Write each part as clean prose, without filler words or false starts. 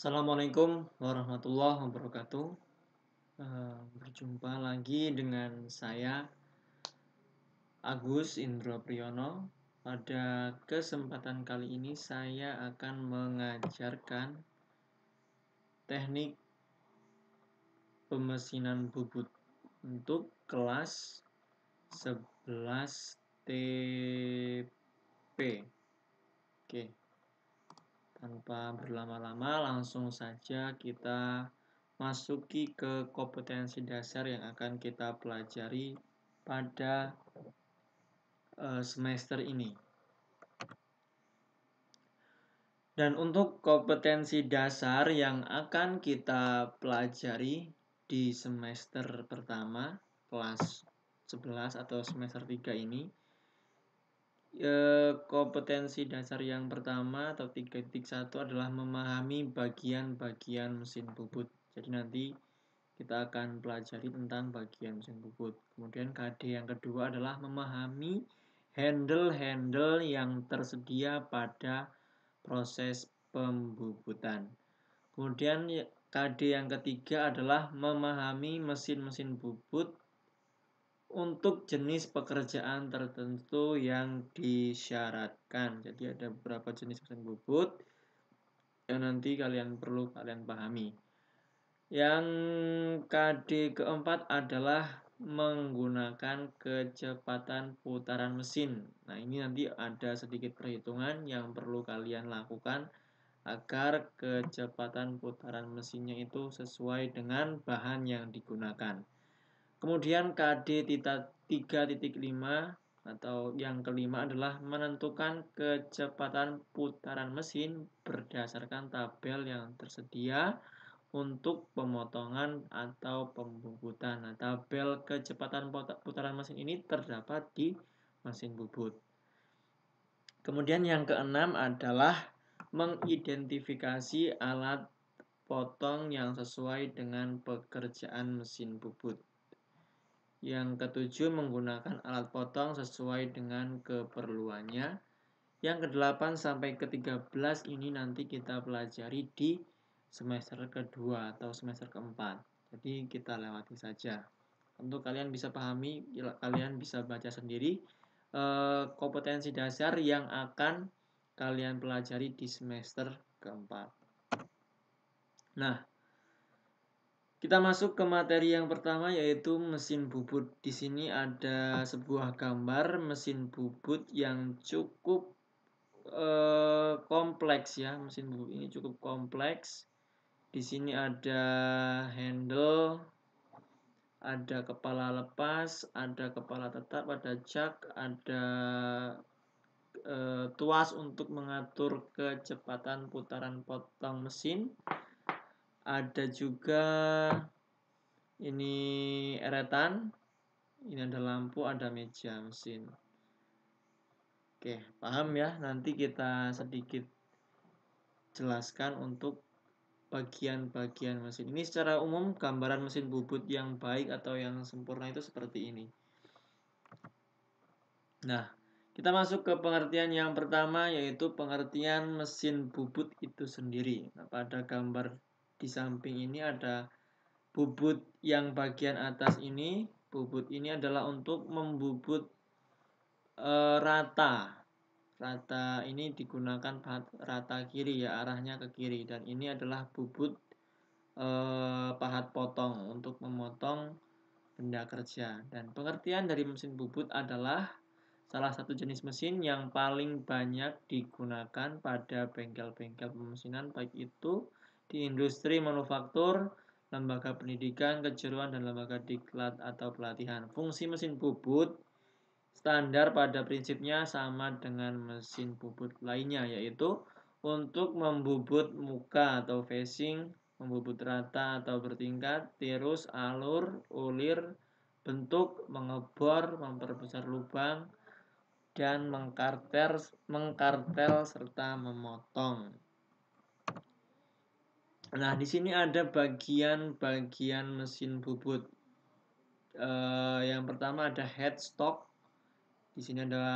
Assalamualaikum warahmatullahi wabarakatuh. Berjumpa lagi dengan saya Agus Indro Priyono. Pada kesempatan kali ini saya akan mengajarkan teknik pemesinan bubut untuk kelas 11 TP. Oke. Tanpa berlama-lama, langsung saja kita masuki ke kompetensi dasar yang akan kita pelajari pada semester ini. Dan untuk kompetensi dasar yang akan kita pelajari di semester pertama, kelas 11 atau semester 3 ini, kompetensi dasar yang pertama atau 3.1 adalah memahami bagian-bagian mesin bubut. Jadi nanti kita akan pelajari tentang bagian mesin bubut. Kemudian KD yang kedua adalah memahami handle-handle yang tersedia pada proses pembubutan. Kemudian KD yang ketiga adalah memahami mesin-mesin bubut untuk jenis pekerjaan tertentu yang disyaratkan. Jadi ada beberapa jenis mesin bubut yang nanti perlu kalian pahami. Yang KD keempat adalah menggunakan kecepatan putaran mesin. Nah, ini nanti ada sedikit perhitungan yang perlu kalian lakukan agar kecepatan putaran mesinnya itu sesuai dengan bahan yang digunakan. Kemudian KD 3.5 atau yang kelima adalah menentukan kecepatan putaran mesin berdasarkan tabel yang tersedia untuk pemotongan atau pembubutan. Nah, tabel kecepatan putaran mesin ini terdapat di mesin bubut. Kemudian yang keenam adalah mengidentifikasi alat potong yang sesuai dengan pekerjaan mesin bubut. Yang ketujuh, menggunakan alat potong sesuai dengan keperluannya. Yang ke-8 sampai ke-13 ini nanti kita pelajari di semester kedua atau semester keempat. Jadi kita lewati saja. Untuk kalian bisa pahami, kalian bisa baca sendiri kompetensi dasar yang akan kalian pelajari di semester keempat. Nah, kita masuk ke materi yang pertama yaitu mesin bubut. Di sini ada sebuah gambar mesin bubut yang cukup kompleks ya. Mesin bubut ini cukup kompleks. Di sini ada handle, ada kepala lepas, ada kepala tetap, ada jak, ada tuas untuk mengatur kecepatan putaran potong mesin. Ada juga ini eretan, ini ada lampu, ada meja mesin. Oke, paham ya? Nanti kita sedikit jelaskan untuk bagian-bagian mesin. Ini secara umum gambaran mesin bubut yang baik atau yang sempurna itu seperti ini. Nah, kita masuk ke pengertian yang pertama yaitu pengertian mesin bubut itu sendiri. Nah, pada gambar di samping ini ada bubut yang bagian atas ini. Bubut ini adalah untuk membubut rata. Rata ini digunakan rata kiri ya, arahnya ke kiri. Dan ini adalah bubut pahat potong untuk memotong benda kerja. Dan pengertian dari mesin bubut adalah salah satu jenis mesin yang paling banyak digunakan pada bengkel-bengkel pemesinan, baik itu di industri manufaktur, lembaga pendidikan, kejuruan, dan lembaga diklat atau pelatihan. Fungsi mesin bubut standar pada prinsipnya sama dengan mesin bubut lainnya, yaitu untuk membubut muka atau facing, membubut rata atau bertingkat, tirus, alur, ulir, bentuk, mengebor, memperbesar lubang, dan mengkartel serta memotong. Nah, di sini ada bagian-bagian mesin bubut. Yang pertama ada headstock. Di sini ada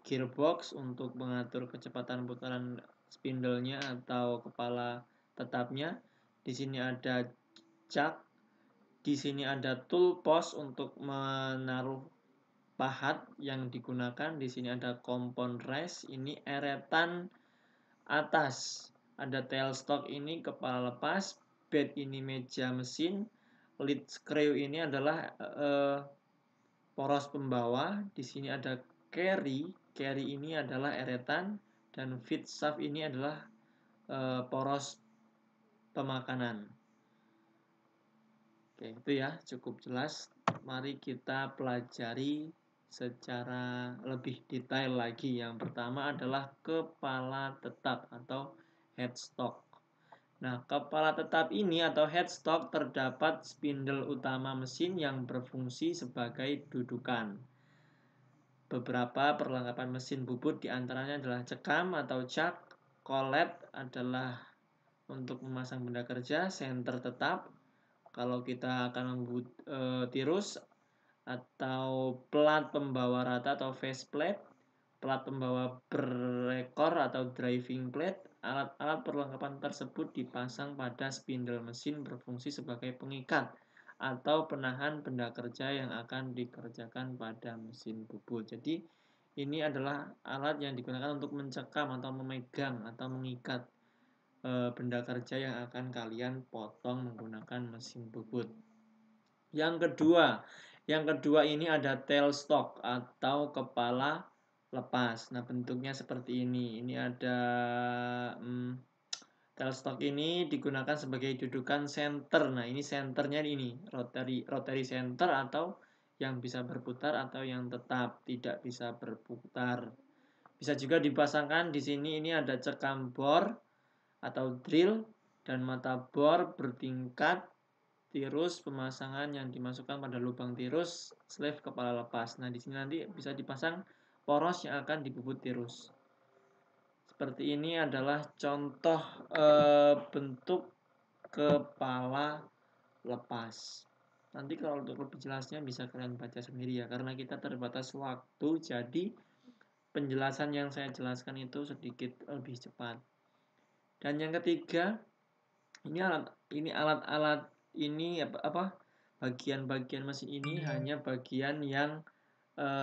gearbox untuk mengatur kecepatan putaran spindle-nya atau kepala tetapnya. Di sini ada jack. Di sini ada tool post untuk menaruh pahat yang digunakan. Di sini ada compound rest, ini eretan atas. Ada tailstock, ini kepala lepas. Bed ini meja mesin. Lead screw ini adalah poros pembawa. Di sini ada carry. Carry ini adalah eretan, dan feed shaft ini adalah poros pemakanan. Oke, itu ya cukup jelas. Mari kita pelajari secara lebih detail lagi. Yang pertama adalah kepala tetap atau headstock. Nah, kepala tetap ini atau headstock terdapat spindle utama mesin yang berfungsi sebagai dudukan. Beberapa perlengkapan mesin bubut diantaranya adalah cekam atau cak, collet adalah untuk memasang benda kerja, senter tetap kalau kita akan membut tirus, atau plat pembawa rata atau faceplate, plat pembawa berekor atau driving plate. Alat-alat perlengkapan tersebut dipasang pada spindle mesin berfungsi sebagai pengikat atau penahan benda kerja yang akan dikerjakan pada mesin bubut. Jadi ini adalah alat yang digunakan untuk mencekam atau memegang atau mengikat benda kerja yang akan kalian potong menggunakan mesin bubut. Yang kedua ini ada tailstock atau kepala lepas. Nah, bentuknya seperti ini. Ini ada tailstock ini digunakan sebagai dudukan center. Nah, ini centernya ini rotary center atau yang bisa berputar atau yang tetap tidak bisa berputar. Bisa juga dipasangkan di sini. Ini ada cekam bor atau drill dan mata bor bertingkat tirus pemasangan yang dimasukkan pada lubang tirus sleeve kepala lepas. Nah, di sini nanti bisa dipasang poros yang akan dibubut tirus. Seperti ini adalah contoh bentuk kepala lepas. Nanti kalau untuk lebih jelasnya bisa kalian baca sendiri ya, karena kita terbatas waktu, jadi penjelasan yang saya jelaskan itu sedikit lebih cepat. Dan yang ketiga, ini alat-alat ini bagian-bagian mesin ini hanya bagian yang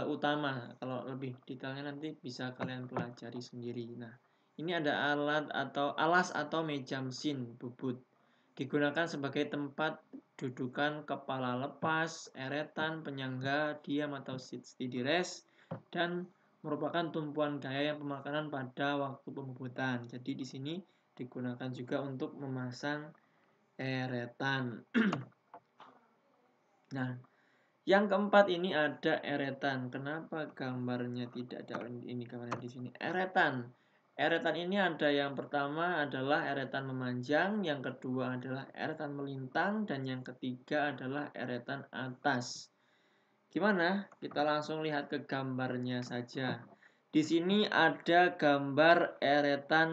utama. Kalau lebih detailnya nanti bisa kalian pelajari sendiri. Nah, ini ada alas atau meja mesin bubut. Digunakan sebagai tempat dudukan kepala lepas, eretan, penyangga, diam atau steady rest, dan merupakan tumpuan gaya yang pemakanan pada waktu pembubutan. Jadi di sini digunakan juga untuk memasang eretan. Nah, yang keempat ini ada eretan. Kenapa gambarnya tidak ada ini gambarnya di sini? Eretan. Eretan ini ada yang pertama adalah eretan memanjang, yang kedua adalah eretan melintang, dan yang ketiga adalah eretan atas. Gimana? Kita langsung lihat ke gambarnya saja. Di sini ada gambar eretan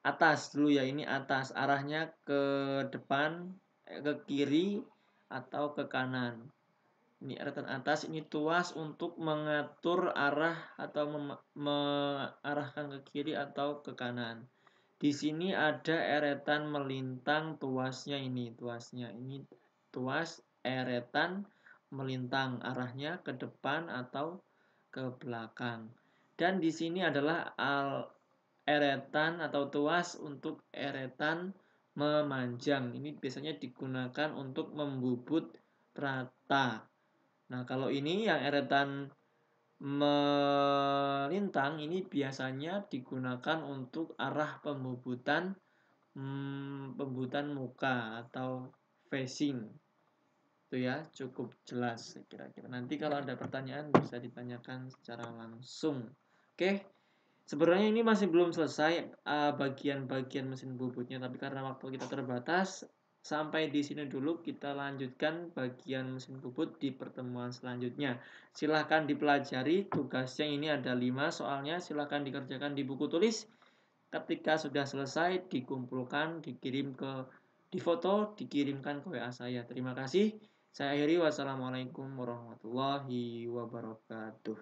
atas dulu ya, ini atas, arahnya ke depan, ke kiri atau ke kanan. Ini eretan atas, ini tuas untuk mengatur arah atau mengarahkan ke kiri atau ke kanan. Di sini ada eretan melintang, tuasnya ini tuas eretan melintang, arahnya ke depan atau ke belakang. Dan di sini adalah eretan atau tuas untuk eretan memanjang. Ini biasanya digunakan untuk membubut rata. Nah, kalau ini yang eretan melintang ini biasanya digunakan untuk arah pembubutan muka atau facing. Itu ya, cukup jelas kira-kira. Nanti kalau ada pertanyaan bisa ditanyakan secara langsung. Oke. Sebenarnya ini masih belum selesai bagian-bagian mesin bubutnya, tapi karena waktu kita terbatas, sampai di sini dulu. Kita lanjutkan bagian mesin bubut di pertemuan selanjutnya. Silahkan dipelajari, tugasnya ini ada 5 soalnya, silahkan dikerjakan di buku tulis. Ketika sudah selesai, dikumpulkan, dikirimkan ke WA saya. Terima kasih. Saya akhiri, wassalamualaikum warahmatullahi wabarakatuh.